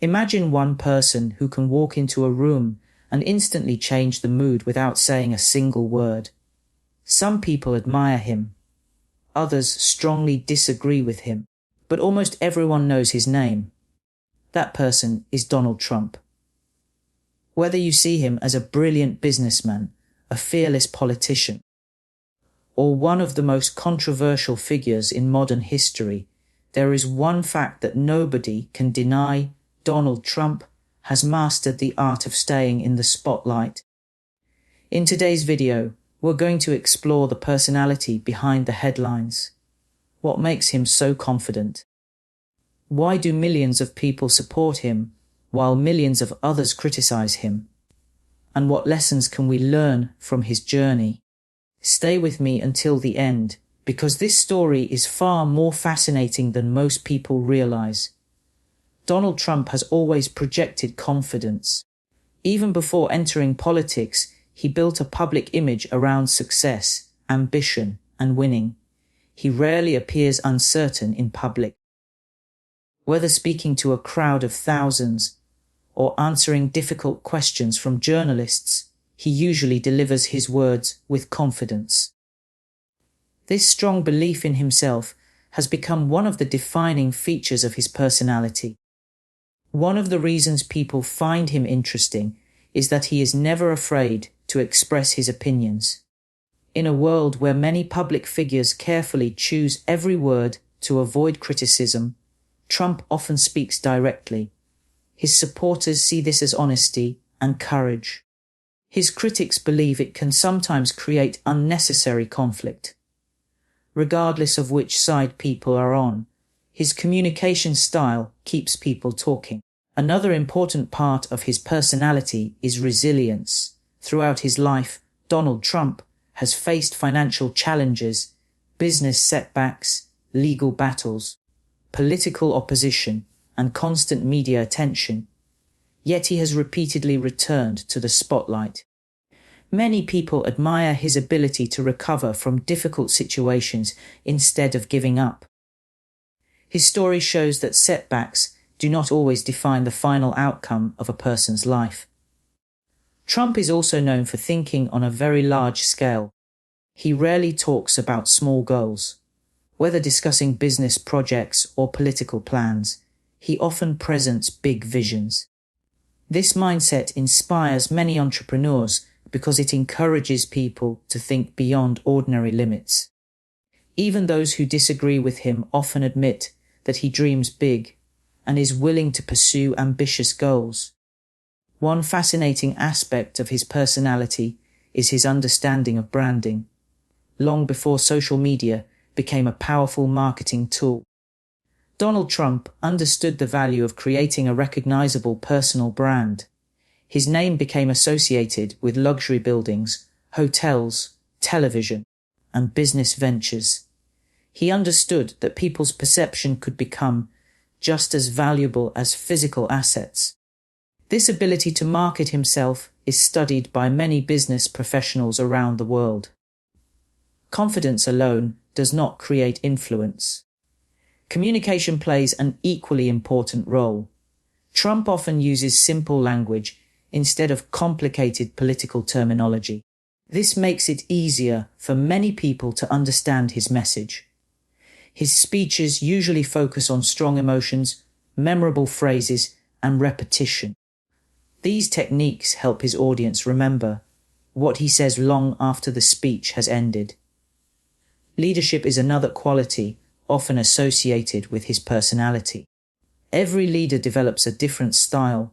Imagine one person who can walk into a room and instantly change the mood without saying a single word. Some people admire him. Others strongly disagree with him, but almost everyone knows his name. That person is Donald Trump. Whether you see him as a brilliant businessman, a fearless politician, or one of the most controversial figures in modern history, there is one fact that nobody can deny: Donald Trump has mastered the art of staying in the spotlight. In today's video, we're going to explore the personality behind the headlines. What makes him so confident? Why do millions of people support him while millions of others criticize him? And what lessons can we learn from his journey? Stay with me until the end, because this story is far more fascinating than most people realize. Donald Trump has always projected confidence. Even before entering politics, he built a public image around success, ambition, and winning. He rarely appears uncertain in public. Whether speaking to a crowd of thousands or answering difficult questions from journalists, he usually delivers his words with confidence. This strong belief in himself has become one of the defining features of his personality. One of the reasons people find him interesting is that he is never afraid to express his opinions. In a world where many public figures carefully choose every word to avoid criticism, Trump often speaks directly. His supporters see this as honesty and courage. His critics believe it can sometimes create unnecessary conflict. Regardless of which side people are on, his communication style keeps people talking. Another important part of his personality is resilience. Throughout his life, Donald Trump has faced financial challenges, business setbacks, legal battles, political opposition, and constant media attention. Yet he has repeatedly returned to the spotlight. Many people admire his ability to recover from difficult situations instead of giving up. His story shows that setbacks do not always define the final outcome of a person's life. Trump is also known for thinking on a very large scale. He rarely talks about small goals. Whether discussing business projects or political plans, he often presents big visions. This mindset inspires many entrepreneurs because it encourages people to think beyond ordinary limits. Even those who disagree with him often admit that he dreams big and is willing to pursue ambitious goals. One fascinating aspect of his personality is his understanding of branding. Long before social media became a powerful marketing tool, Donald Trump understood the value of creating a recognizable personal brand. His name became associated with luxury buildings, hotels, television, and business ventures. He understood that people's perception could become just as valuable as physical assets. This ability to market himself is studied by many business professionals around the world. Confidence alone does not create influence. Communication plays an equally important role. Trump often uses simple language instead of complicated political terminology. This makes it easier for many people to understand his message. His speeches usually focus on strong emotions, memorable phrases, and repetition. These techniques help his audience remember what he says long after the speech has ended. Leadership is another quality often associated with his personality. Every leader develops a different style.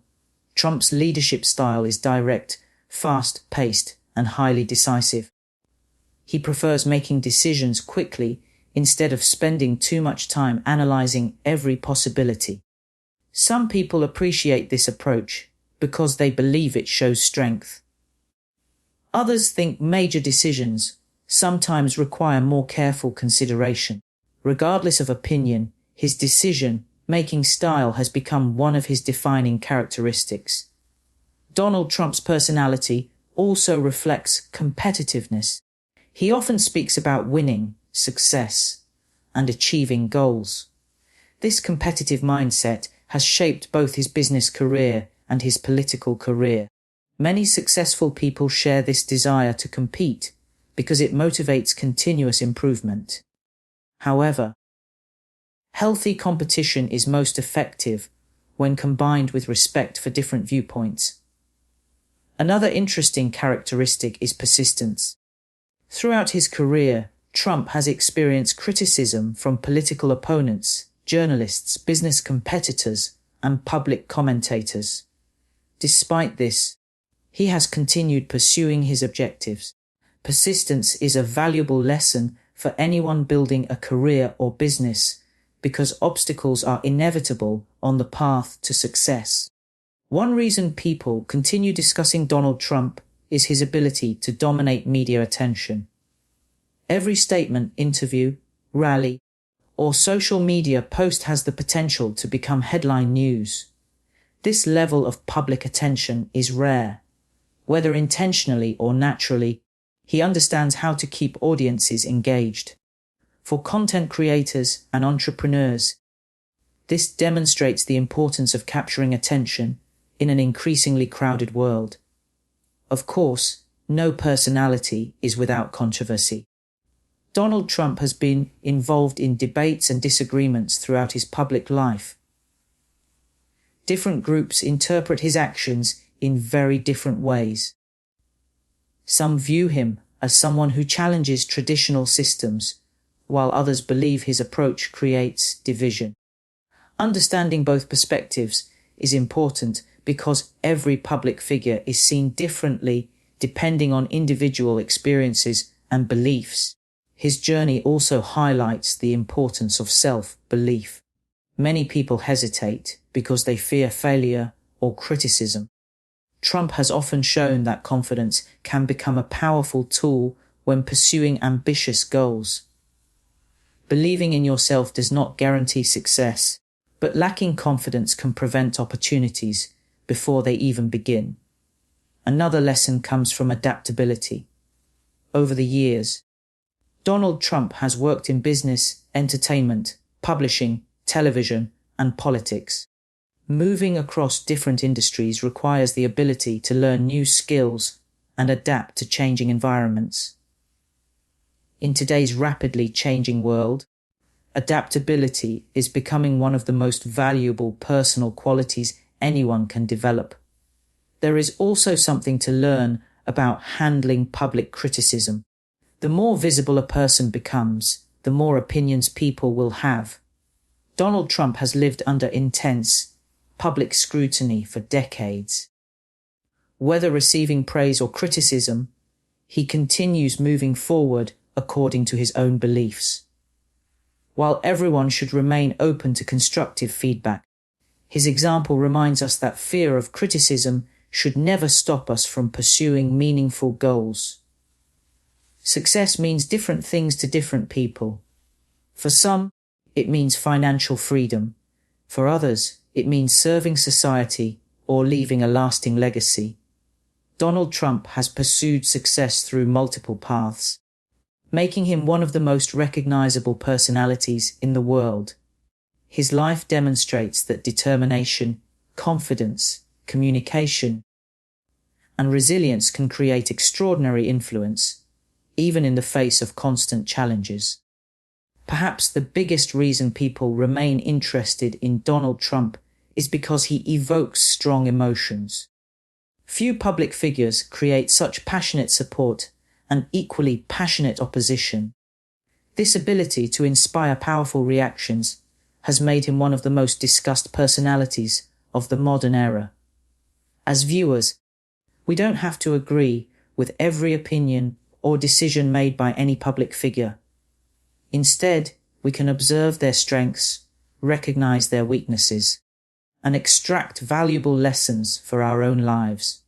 Trump's leadership style is direct, fast-paced, and highly decisive. He prefers making decisions quickly instead of spending too much time analyzing every possibility. Some people appreciate this approach because they believe it shows strength. Others think major decisions sometimes require more careful consideration. Regardless of opinion, his decision-making style has become one of his defining characteristics. Donald Trump's personality also reflects competitiveness. He often speaks about winning, success, and achieving goals. This competitive mindset has shaped both his business career and his political career. Many successful people share this desire to compete because it motivates continuous improvement. However, healthy competition is most effective when combined with respect for different viewpoints. Another interesting characteristic is persistence. Throughout his career, Trump has experienced criticism from political opponents, journalists, business competitors, and public commentators. Despite this, he has continued pursuing his objectives. Persistence is a valuable lesson for anyone building a career or business because obstacles are inevitable on the path to success. One reason people continue discussing Donald Trump is his ability to dominate media attention. Every statement, interview, rally, or social media post has the potential to become headline news. This level of public attention is rare. Whether intentionally or naturally, he understands how to keep audiences engaged. For content creators and entrepreneurs, this demonstrates the importance of capturing attention in an increasingly crowded world. Of course, no personality is without controversy. Donald Trump has been involved in debates and disagreements throughout his public life. Different groups interpret his actions in very different ways. Some view him as someone who challenges traditional systems, while others believe his approach creates division. Understanding both perspectives is important because every public figure is seen differently depending on individual experiences and beliefs. His journey also highlights the importance of self-belief. Many people hesitate because they fear failure or criticism. Trump has often shown that confidence can become a powerful tool when pursuing ambitious goals. Believing in yourself does not guarantee success, but lacking confidence can prevent opportunities before they even begin. Another lesson comes from adaptability. Over the years, Donald Trump has worked in business, entertainment, publishing, television, and politics. Moving across different industries requires the ability to learn new skills and adapt to changing environments. In today's rapidly changing world, adaptability is becoming one of the most valuable personal qualities anyone can develop. There is also something to learn about handling public criticism. The more visible a person becomes, the more opinions people will have. Donald Trump has lived under intense public scrutiny for decades. Whether receiving praise or criticism, he continues moving forward according to his own beliefs. While everyone should remain open to constructive feedback, his example reminds us that fear of criticism should never stop us from pursuing meaningful goals. Success means different things to different people. For some, it means financial freedom. For others, it means serving society or leaving a lasting legacy. Donald Trump has pursued success through multiple paths, making him one of the most recognizable personalities in the world. His life demonstrates that determination, confidence, communication, and resilience can create extraordinary influence, even in the face of constant challenges. Perhaps the biggest reason people remain interested in Donald Trump is because he evokes strong emotions. Few public figures create such passionate support and equally passionate opposition. This ability to inspire powerful reactions has made him one of the most discussed personalities of the modern era. As viewers, we don't have to agree with every opinion or decision made by any public figure. Instead, we can observe their strengths, recognize their weaknesses, and extract valuable lessons for our own lives.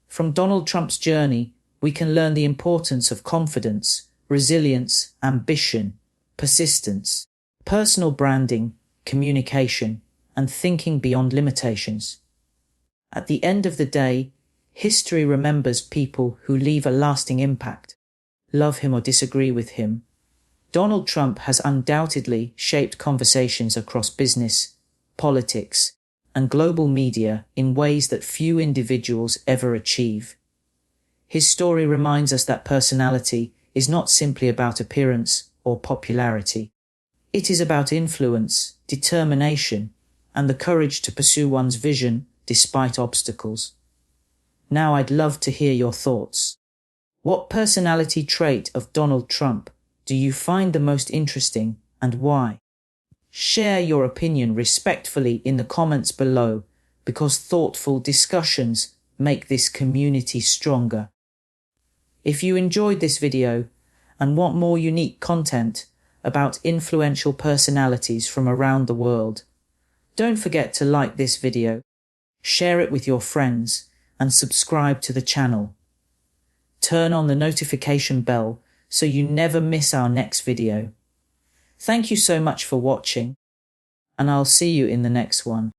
From Donald Trump's journey, we can learn the importance of confidence, resilience, ambition, persistence, personal branding, communication, and thinking beyond limitations. At the end of the day, history remembers people who leave a lasting impact. Love him or disagree with him, Donald Trump has undoubtedly shaped conversations across business, politics, and global media in ways that few individuals ever achieve. His story reminds us that personality is not simply about appearance or popularity. It is about influence, determination, and the courage to pursue one's vision despite obstacles. Now I'd love to hear your thoughts. What personality trait of Donald Trump do you find the most interesting and why? Share your opinion respectfully in the comments below, because thoughtful discussions make this community stronger. If you enjoyed this video and want more unique content about influential personalities from around the world, don't forget to like this video, share it with your friends, and subscribe to the channel. Turn on the notification bell so you never miss our next video. Thank you so much for watching, and I'll see you in the next one.